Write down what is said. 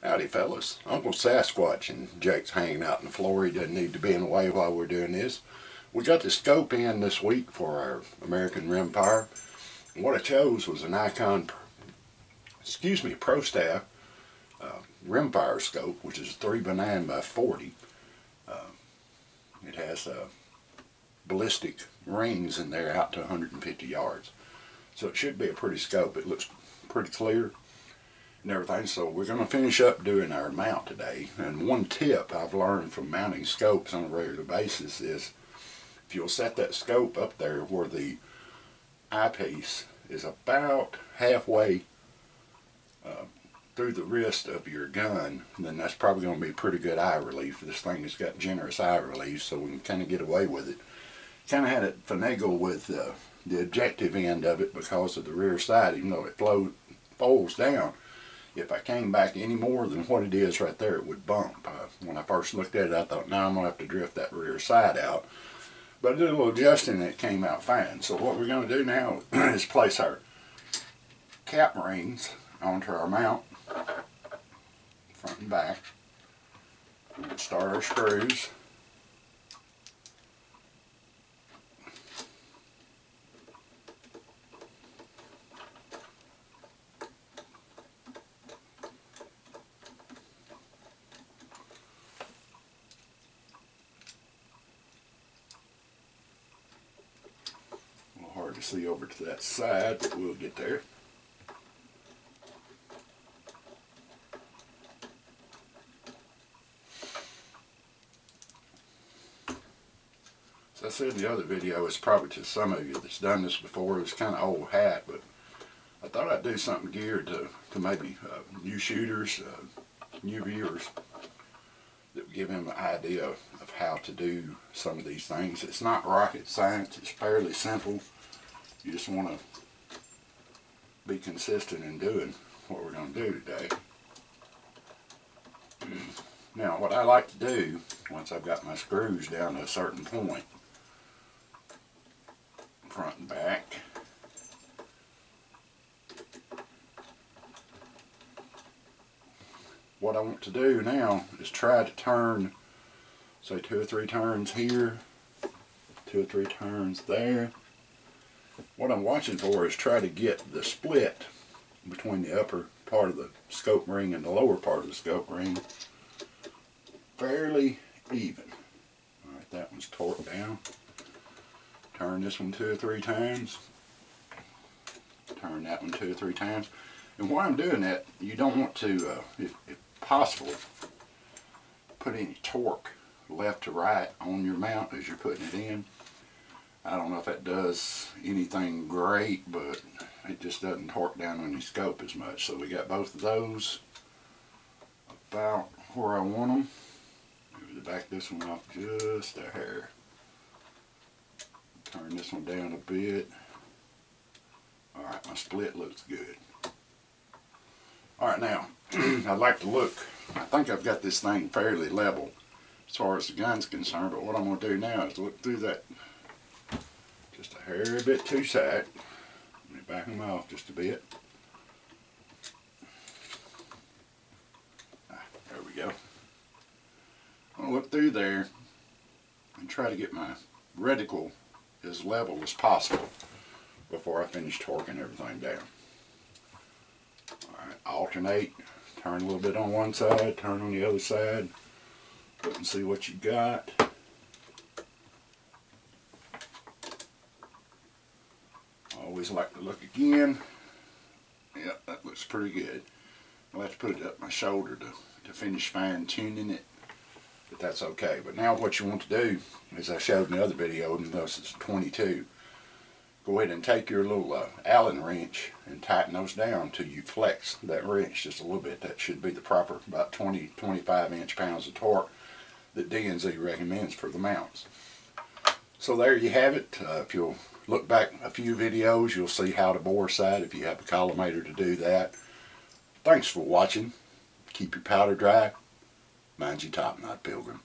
Howdy fellas, Uncle Sasquatch and Jake's hanging out on the floor. He doesn't need to be in the way while we're doing this. We got the scope in this week for our American rimfire. What I chose was a Nikon, Pro Staff rimfire scope, which is 3x9 by 40. Uh, it has ballistic rings in there out to 150 yards. So it should be a pretty scope. It looks pretty clear and everything. So we're going to finish up doing our mount today. And one tip I've learned from mounting scopes on a regular basis is if you'll set that scope up there where the eyepiece is about halfway through the wrist of your gun, then that's probably going to be pretty good eye relief. This thing has got generous eye relief, so we can kind of get away with it. Kind of had it finagle with the objective end of it because of the rear side, even though it folds down. If I came back any more than what it is right there, it would bump. When I first looked at it, I thought, now I'm going to have to drift that rear side out. But I did a little adjusting and it came out fine. So what we're going to do now is place our cap rings onto our mount, front and back. We'll start our screws. Hard to see over to that side, but we'll get there. As I said in the other video, it's probably to some of you that's done this before. It's kind of old hat, but I thought I'd do something geared to maybe new shooters, new viewers, that would give them an idea of how to do some of these things. It's not rocket science. It's fairly simple. You just want to be consistent in doing what we're going to do today. Now, what I like to do, once I've got my screws down to a certain point, front and back, what I want to do now is try to turn, say 2 or 3 turns here, 2 or 3 turns there. What I'm watching for is try to get the split between the upper part of the scope ring and the lower part of the scope ring fairly even. Alright, that one's torqued down. Turn this one 2 or 3 times. Turn that one 2 or 3 times. And while I'm doing that, you don't want to, if possible, put any torque left to right on your mount as you're putting it in. I don't know if that does anything great, but it just doesn't torque down on your scope as much. So we got both of those about where I want them. Maybe back this one off just a hair. Turn this one down a bit. Alright, my split looks good. Alright, now, I'd like to look. I think I've got this thing fairly level as far as the gun's concerned, but what I'm going to do now is look through that just a hair bit too tight. Let me back them off just a bit. There we go. I'll look through there and try to get my reticle as level as possible before I finish torquing everything down. Alright, alternate. Turn a little bit on one side, turn on the other side. Look and see what you got. Always like to look again. Yep, that looks pretty good. I'll have to put it up my shoulder to finish fine tuning it, but that's okay. But now what you want to do, as I showed in the other video, even though this is 22, go ahead and take your little Allen wrench and tighten those down till you flex that wrench just a little bit. That should be the proper about 20-25 inch-pounds of torque that D&Z recommends for the mounts. So there you have it. If you'll look back a few videos, you'll see how to bore sight if you have a collimator to do that. Thanks for watching. Keep your powder dry. Mind your top knot, Pilgrim.